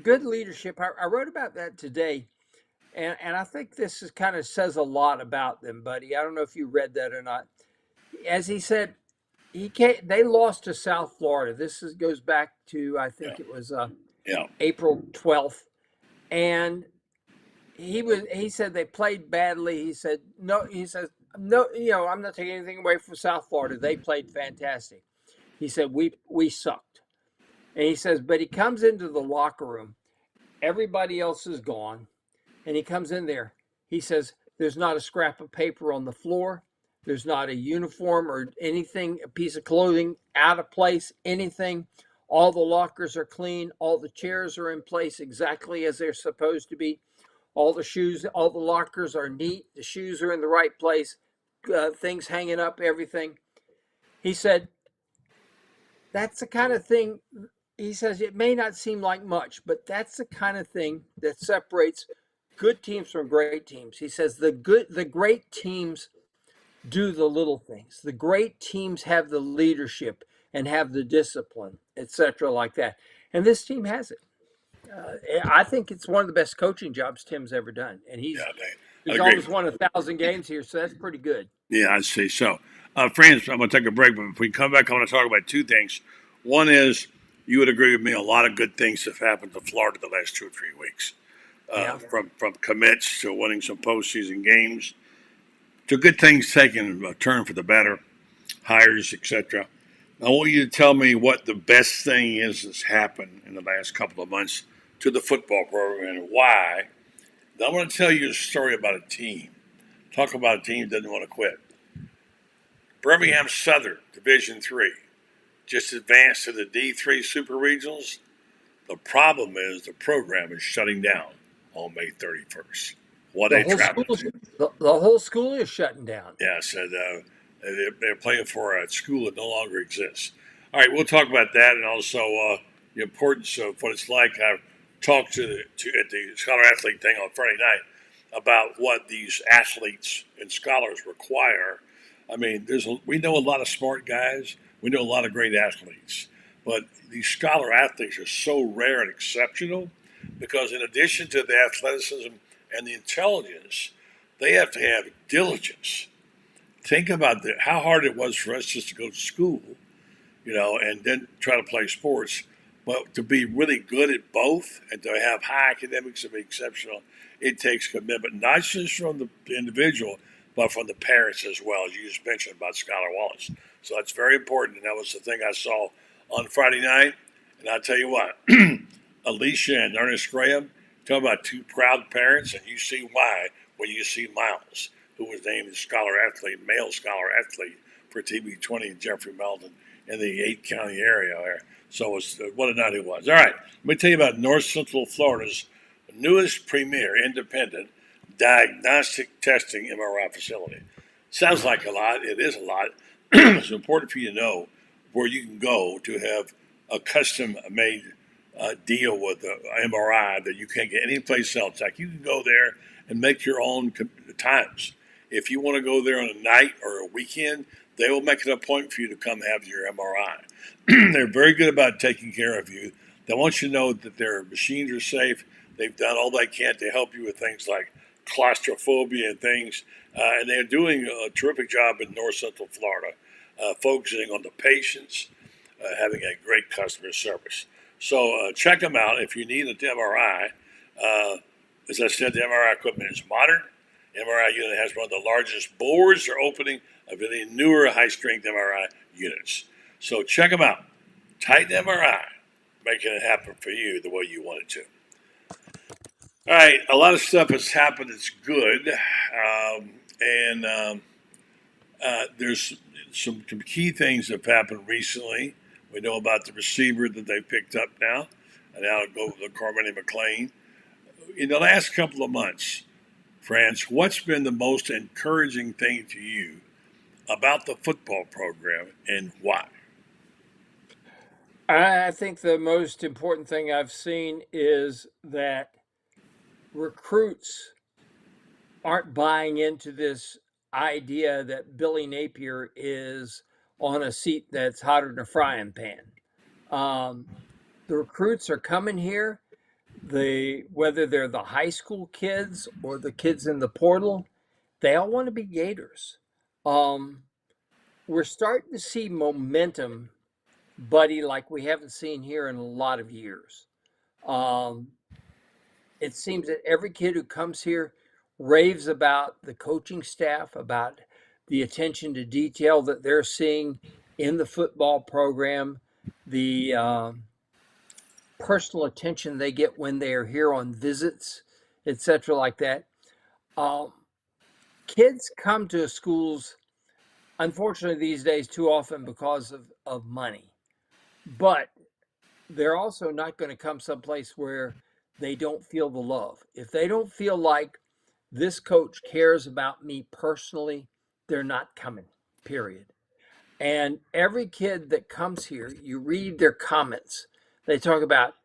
Good leadership. I wrote about that today, and I think this is kind of says a lot about them, buddy. I don't know if you read that or not. As he said, they lost to South Florida. Goes back to, I think it was April 12th, and he said they played badly. He said no. He says no. I'm not taking anything away from South Florida. They played fantastic. He said we sucked, and he says, but he comes into the locker room. Everybody else is gone, and he comes in there. He says there's not a scrap of paper on the floor. There's not a uniform or anything, a piece of clothing out of place, anything. All the lockers are clean. All the chairs are in place exactly as they're supposed to be. All the shoes, all the lockers are neat. The shoes are in the right place. Things hanging up, everything. He said, that's the kind of thing, he says, it may not seem like much, but that's the kind of thing that separates good teams from great teams. He says the great teams do the little things. The great teams have the leadership and have the discipline, etc., like that. And this team has it. I think it's one of the best coaching jobs Tim's ever done, and he's almost won 1,000 games here, so that's pretty good. Yeah, I'd say so. Friends, I'm going to take a break, but if we come back, I want to talk about 2 things. One is, you would agree with me, a lot of good things have happened to Florida the last 2 or 3 weeks. From commits to winning some postseason games, to good things taking a turn for the better, hires, etc. I want you to tell me what the best thing is that's happened in the last couple of months to the football program and why. Then I want to tell you a story about a team. Talk about a team that doesn't want to quit. Birmingham Southern, Division III, just advanced to the D3 Super Regionals. The problem is the program is shutting down on May 31st. What a travesty. The whole school is shutting down. Yeah, so they're playing for a school that no longer exists. All right, we'll talk about that and also the importance of what it's like. I talked to at the Scholar Athlete thing on Friday night about what these athletes and scholars require. I mean, we know a lot of smart guys. We know a lot of great athletes. But these scholar athletes are so rare and exceptional because in addition to the athleticism and the intelligence, they have to have diligence. Think about how hard it was for us just to go to school, and then try to play sports. But to be really good at both and to have high academics and be exceptional, it takes commitment, not just from the individual, but from the parents as well, as you just mentioned about Skylar Wallace. So that's very important, and that was the thing I saw on Friday night. And I'll tell you what, Alicia and Ernest Graham, talk about 2 proud parents, and you see why when you see Miles, who was named the male scholar athlete for TB20 and Jeffrey Meldon in the 8-county area there. So what a night it was. All right, let me tell you about North Central Florida's newest premier independent diagnostic testing MRI facility. Sounds like a lot. It is a lot. It's important for you to know where you can go to have a custom-made deal with the MRI that you can't get anyplace else. Like you can go there and make your own times. If you want to go there on a night or a weekend, they will make it a point for you to come have your MRI. They're very good about taking care of you. They want you to know that their machines are safe. They've done all they can to help you with things like claustrophobia and things. And they're doing a terrific job in North Central Florida, focusing on the patients, having a great customer service. So check them out if you need an MRI. As I said, the MRI equipment is modern. The MRI unit has one of the largest boards. They're opening of any newer high-strength MRI units. So check them out. Titan MRI, making it happen for you the way you want it to. All right, a lot of stuff has happened that's good, and there's some key things that have happened recently. We know about the receiver that they picked up now, and now go with Carmine McLean. In the last couple of months, Franz, what's been the most encouraging thing to you about the football program and why? I think the most important thing I've seen is that recruits aren't buying into this idea that Billy Napier is on a seat that's hotter than a frying pan. The recruits are coming here. Whether they're the high school kids or the kids in the portal, they all want to be Gators. We're starting to see momentum, buddy, like we haven't seen here in a lot of years. It seems that every kid who comes here raves about the coaching staff, about the attention to detail that they're seeing in the football program, the personal attention they get when they are here on visits, etc., like that. Kids come to schools, unfortunately, these days too often because of money, but they're also not going to come someplace where they don't feel the love. If they don't feel like this coach cares about me personally, they're not coming, period. And every kid that comes here, you read their comments. They talk about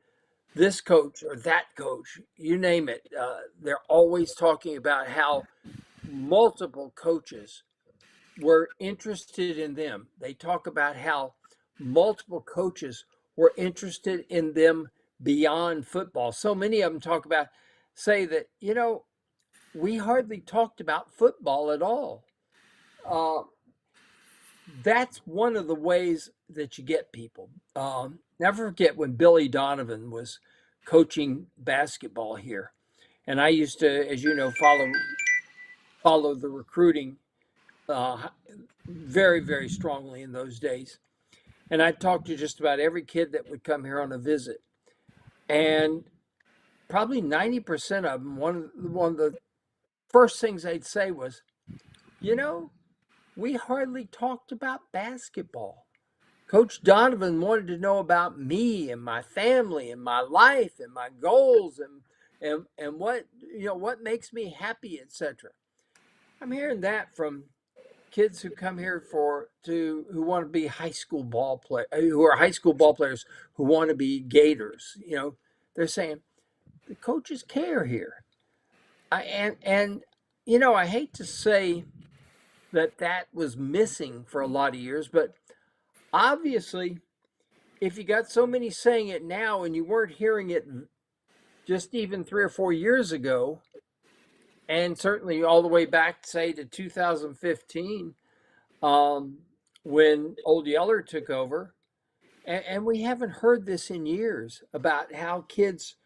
this coach or that coach, you name it. They're always talking about how multiple coaches were interested in them. They talk about how multiple coaches were interested in them beyond football. So many of them say that, we hardly talked about football at all. That's one of the ways that you get people. Never forget when Billy Donovan was coaching basketball here. And I used to, as you know, follow the recruiting very, very strongly in those days. And I talked to just about every kid that would come here on a visit. And probably 90% of them, one of the first things they'd say was, we hardly talked about basketball. Coach Donovan wanted to know about me and my family and my life and my goals and what makes me happy, etc. I'm hearing that from kids who come here who want to be high school ball play who are high school ball players who want to be Gators. They're saying the coaches care here. I hate to say that was missing for a lot of years, but obviously, if you got so many saying it now and you weren't hearing it just even 3 or 4 years ago, and certainly all the way back, say, to 2015, when Old Yeller took over, and we haven't heard this in years about how kids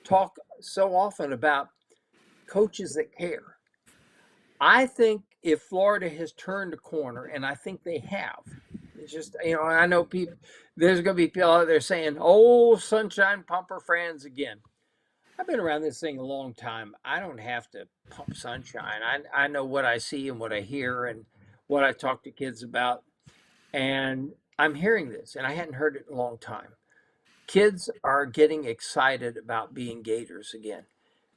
talk so often about coaches that care. I think if Florida has turned a corner, and I think they have, it's just, I know there's going to be people out there saying, oh, sunshine pumper Franz again. I've been around this thing a long time. I don't have to pump sunshine. I know what I see and what I hear and what I talk to kids about. And I'm hearing this, and I hadn't heard it in a long time. Kids are getting excited about being Gators again.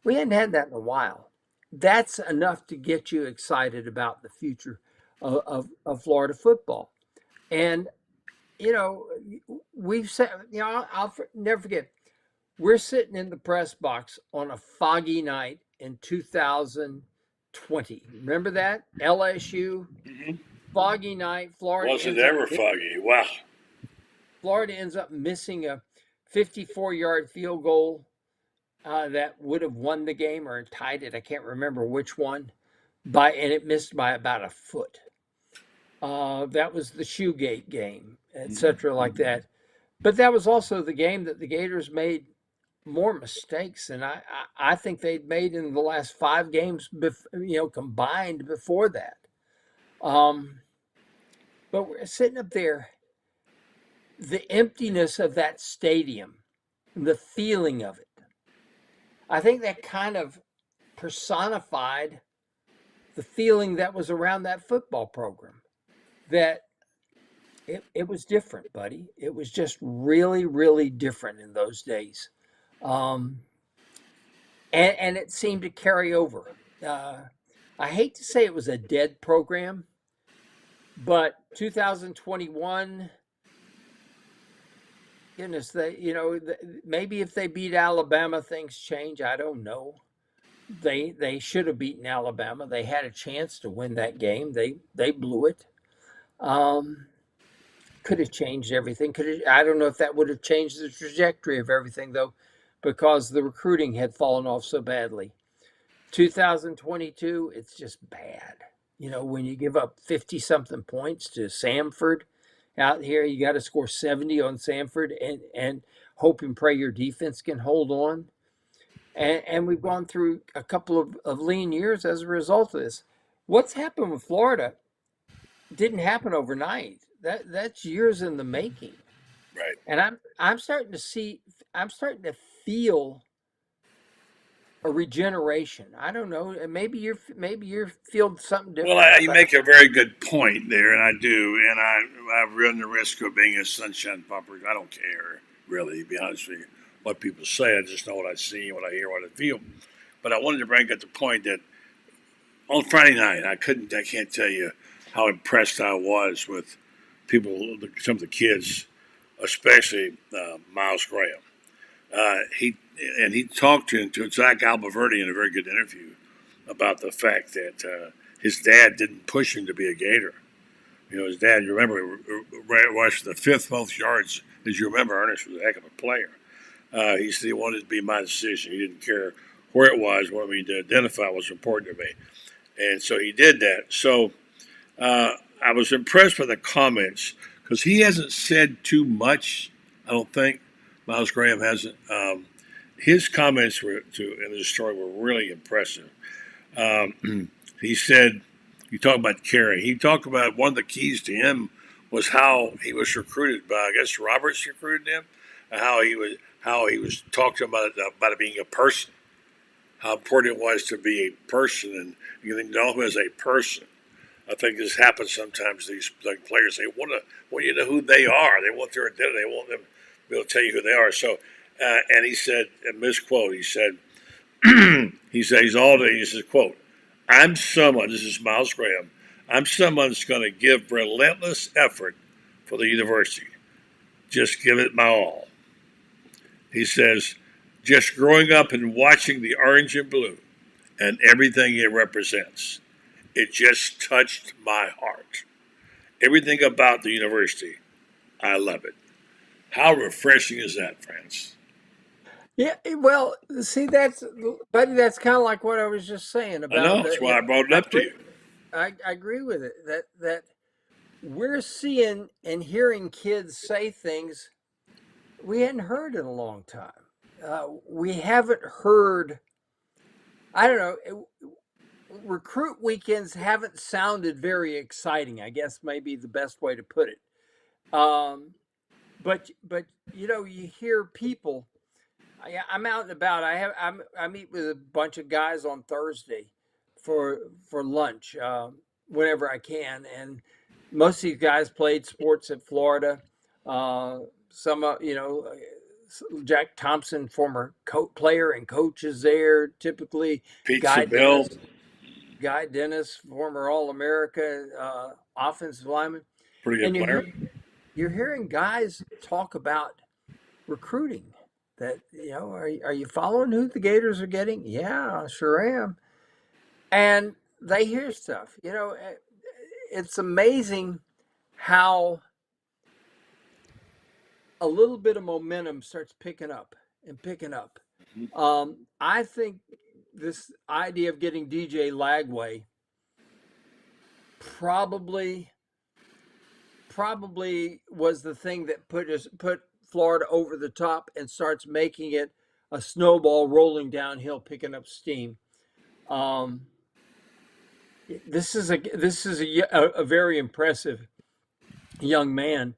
We hadn't had that in a while. That's enough to get you excited about the future of Florida football. And, we've said, I'll never forget, we're sitting in the press box on a foggy night in 2020. Remember that? LSU, foggy night. Florida wasn't ever foggy. Wow. Florida ends up missing a 54-yard field goal that would have won the game or tied it. I can't remember which one. And it missed by about a foot. That was the Shoegate game, etc., like that. But that was also the game that the Gators made more mistakes than I think they'd made in the last 5 games, combined before that. But we're sitting up there, the emptiness of that stadium, the feeling of it. I think that kind of personified the feeling that was around that football program. That it was different, buddy. It was just really, really different in those days. Um, and it seemed to carry over. Uh, I hate to say it was a dead program, but 2021, goodness, maybe if they beat Alabama, things change. I don't know. They should have beaten Alabama. They had a chance to win that game. They blew it. Um, could have changed everything. I don't know if that would have changed the trajectory of everything though, because the recruiting had fallen off so badly. 2022, it's just bad. When you give up 50 something points to Samford out here, you got to score 70 on Samford and hope and pray your defense can hold on. And we've gone through a couple of lean years as a result of this. What's happened with Florida didn't happen overnight. That's years in the making. Right. And I'm starting to feel a regeneration. I don't know. Maybe you're feeling something different. Well, you make a very good point there, and I do. And I've run the risk of being a sunshine pumper. I don't care, really, to be honest with you, what people say. I just know what I see, what I hear, what I feel. But I wanted to bring up the point that on Friday night, I can't tell you how impressed I was with some of the kids, especially Miles Graham. He talked to Zach Alberverdi in a very good interview about the fact that his dad didn't push him to be a Gator. His dad, you remember, rushed the fifth most yards. As you remember, Ernest was a heck of a player. He said he wanted it to be my decision. He didn't care where it was. What we to identify was important to me. And so he did that. So I was impressed with the comments because he hasn't said too much, I don't think. Miles Graham hasn't. His comments in this story were really impressive. He said, you talk about caring. He talked about one of the keys to him was how he was recruited by, I guess Roberts recruited him, and how he was talked about it being a person, how important it was to be a person, and you can know him as a person. I think this happens sometimes. These players, they want you to know who they are. They want their identity. They want them to be able to tell you who they are. So, and he said, a misquote, he said, he says, quote, I'm someone, this is Miles Graham, I'm someone that's going to give relentless effort for the university. Just give it my all. He says, just growing up and watching the orange and blue and everything it represents, it just touched my heart. Everything about the university, I love it. How refreshing is that, Franz? Yeah, well, see, buddy, that's kind of like what I was just saying about. I know, that's why I brought it up to you. I agree with it. That we're seeing and hearing kids say things we hadn't heard in a long time. We haven't heard. I don't know. Recruit weekends haven't sounded very exciting. I guess maybe the best way to put it. But you hear people. I'm out and about. I meet with a bunch of guys on Thursday for lunch whenever I can, and most of these guys played sports at Florida. Jack Thompson, former player and coach, is there typically. Guy Dennis, former All-America offensive lineman. Pretty good player. You're hearing guys talk about recruiting. That, are you following who the Gators are getting? Yeah, I sure am. And they hear stuff. It's amazing how a little bit of momentum starts picking up and picking up. I think this idea of getting DJ Lagway probably was the thing that put Florida over the top and starts making it a snowball rolling downhill, picking up steam. This is a very impressive young man,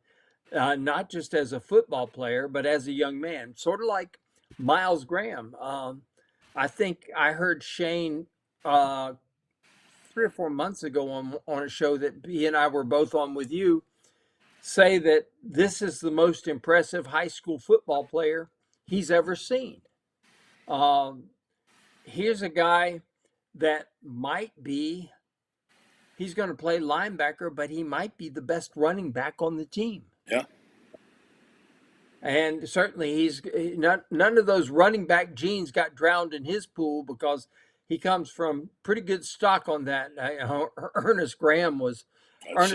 not just as a football player, but as a young man, sort of like Miles Graham. I think I heard Shane 3 or 4 months ago on a show that he and I were both on with you say that this is the most impressive high school football player he's ever seen. Um, Here's a guy that he's going to play linebacker, but he might be the best running back on the team. Yeah. And certainly none of those running back genes got drowned in his pool because he comes from pretty good stock on that. Ernest Graham was a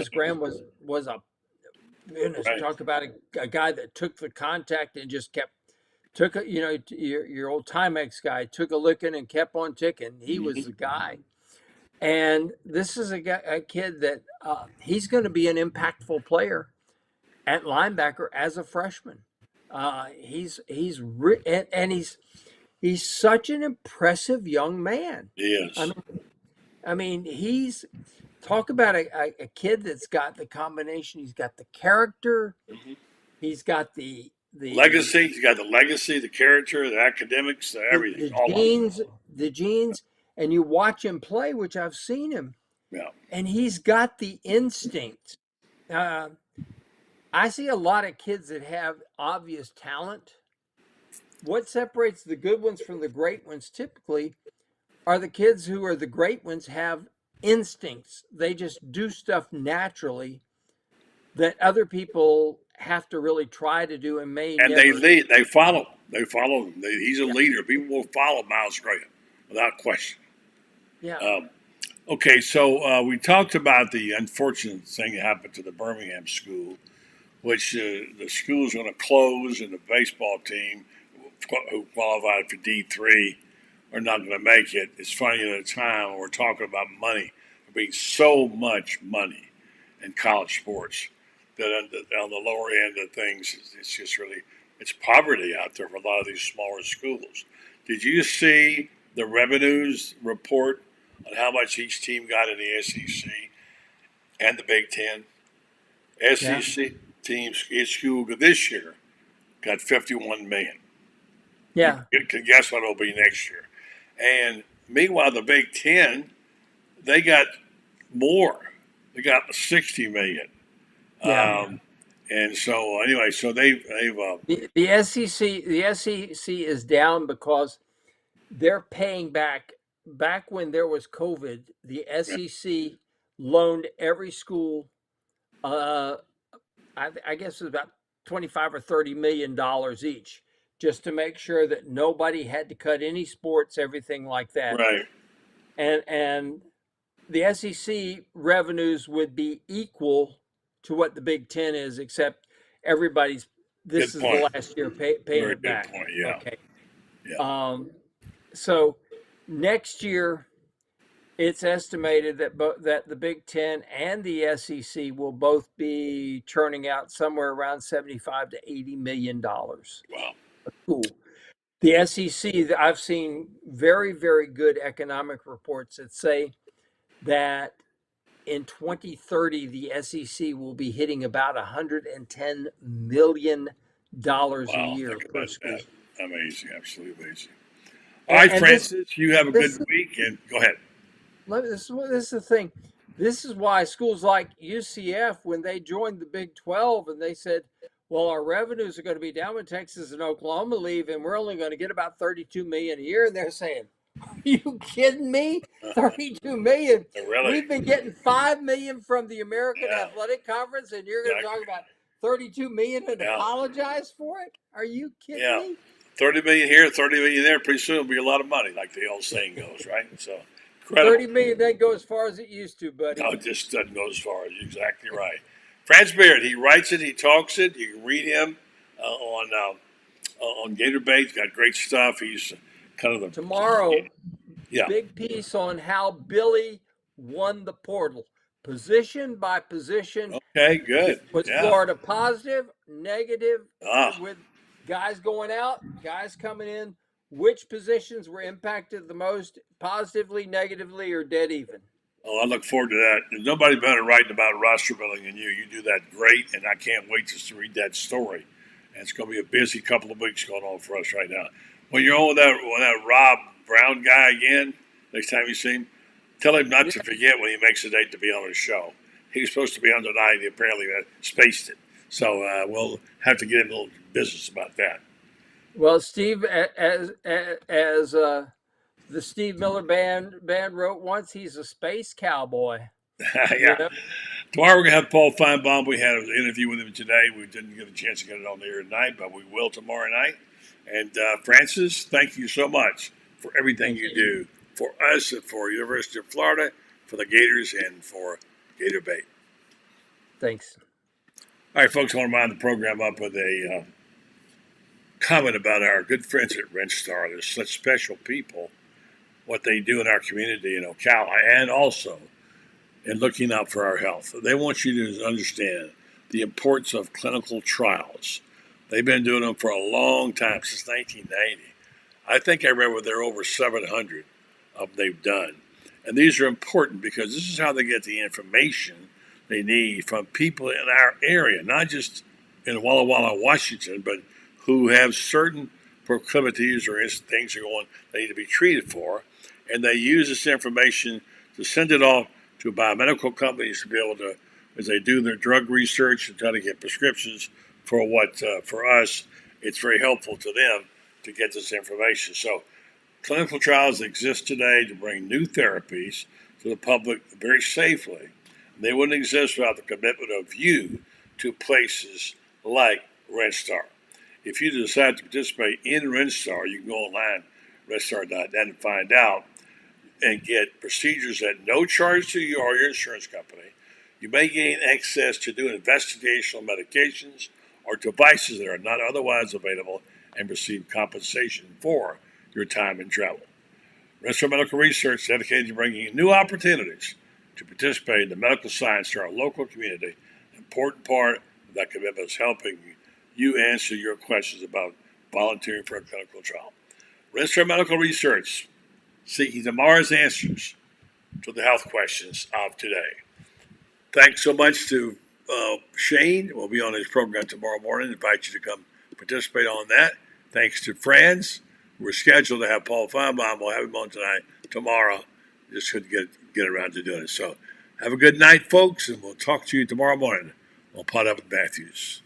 goodness, Right. talk about a guy that took the contact and just your old Timex guy took a licking and kept on ticking. He was the guy. And this is a kid that he's going to be an impactful player at linebacker as a freshman. He's such an impressive young man. He is. I mean, he's talk about a kid that's got the combination. He's got the character. He's got the legacy. He's got the legacy, the character, the academics, everything. The genes, and you watch him play, which I've seen him. Yeah. And he's got the instinct. I see a lot of kids that have obvious talent. What separates the good ones from the great ones typically are the kids who are the great ones have instincts. They just do stuff naturally that other people have to really try to do and they lead. They follow. Him. He's a leader. People will follow Miles Graham without question. Yeah. Okay, so we talked about the unfortunate thing that happened to the Birmingham school, which the school's going to close, and the baseball team who qualified for D3 are not going to make it. It's funny at a time when we're talking about money, there being so much money in college sports that on the lower end of things, it's just really, it's poverty out there for a lot of these smaller schools. Did you see the revenues report on how much each team got in the SEC and the Big Ten? SEC teams, each school this year got $51 million. Yeah. You can guess what it'll be next year. And meanwhile, the Big Ten, they got more. They got $60 million. Yeah. And so anyway, so they've the SEC is down because they're paying back when there was COVID. The SEC loaned every school, I guess it was about $25 or $30 million each, just to make sure that nobody had to cut any sports, everything like that. Right. And the SEC revenues would be equal to what the Big Ten is, except this is the last year paying it back. Point, yeah. Okay. Yeah. So next year, it's estimated that the Big Ten and the SEC will both be churning out somewhere around $75 to $80 million. Wow. Cool. The SEC, I've seen very, very good economic reports that say that in 2030, the SEC will be hitting about $110 million a year per school. Amazing, absolutely amazing. All right, Francis, you have a good week, and go ahead. This is the thing. This is why schools like UCF, when they joined the Big 12 and they said, well, our revenues are going to be down when Texas and Oklahoma leave, and we're only going to get about $32 million a year. And they're saying, are you kidding me? $32 million. Really? We've been getting $5 million from the American Athletic Conference, and you're going to talk about $32 million and apologize for it? Are you kidding me? 30 million here, 30 million there. Pretty soon it'll be a lot of money, like the old saying goes, right? So, incredible. 30 million doesn't go as far as it used to, buddy. No, it just doesn't go as far. You're exactly right. Franz Beard, he writes it, he talks it. You can read him on Gator Bait. He's got great stuff. He's kind of the tomorrow. Big piece on how Billy won the portal, position by position. Okay, good. Was Florida positive, negative, with guys going out, guys coming in? Which positions were impacted the most, positively, negatively, or dead even? Oh, I look forward to that. There's nobody better writing about roster building than you. You do that great, and I can't wait just to read that story. And it's going to be a busy couple of weeks going on for us right now. When you're on with that Rob Browne guy again, next time you see him, tell him not to forget when he makes a date to be on his show. He was supposed to be on tonight. He apparently spaced it. So we'll have to get in a little business about that. Well, Steve, as the Steve Miller band wrote once, he's a space cowboy. Yeah. You know? Tomorrow we're going to have Paul Finebaum. We had an interview with him today. We didn't get a chance to get it on the air tonight, but we will tomorrow night. And Francis, thank you so much for everything you do for us and for University of Florida, for the Gators, and for Gator Bait. Thanks. All right, folks, I want to wind the program up with a comment about our good friends at WrenchStar. They're such special people, what they do in our community in Ocala, and also in looking out for our health. They want you to understand the importance of clinical trials. They've been doing them for a long time, since 1990. I think I remember there are over 700 of them they've done. And these are important because this is how they get the information they need from people in our area, not just in Walla Walla, Washington, but who have certain proclivities or things are going they need to be treated for. And they use this information to send it off to biomedical companies to be able to, as they do their drug research and try to get prescriptions for what, for us, it's very helpful to them to get this information. So clinical trials exist today to bring new therapies to the public very safely. They wouldn't exist without the commitment of you to places like WrenchStar. If you decide to participate in WrenchStar, you can go online, WrenchStar.net, and find out and get procedures at no charge to you or your insurance company. You may gain access to new investigational medications or devices that are not otherwise available and receive compensation for your time and travel. WrenchStar Medical Research is dedicated to bringing new opportunities to participate in the medical science to our local community. An important part of that commitment is helping you answer your questions about volunteering for a clinical trial. WrenchStar Medical Research, seeking tomorrow's answers to the health questions of today. Thanks so much to Shane. We'll be on his program tomorrow morning. Invite you to come participate on that. Thanks to Franz. We're scheduled to have Paul Finebaum. We'll have him on tonight, tomorrow. Just couldn't get around to doing it. So have a good night, folks, and we'll talk to you tomorrow morning on Pot Up with Matthews.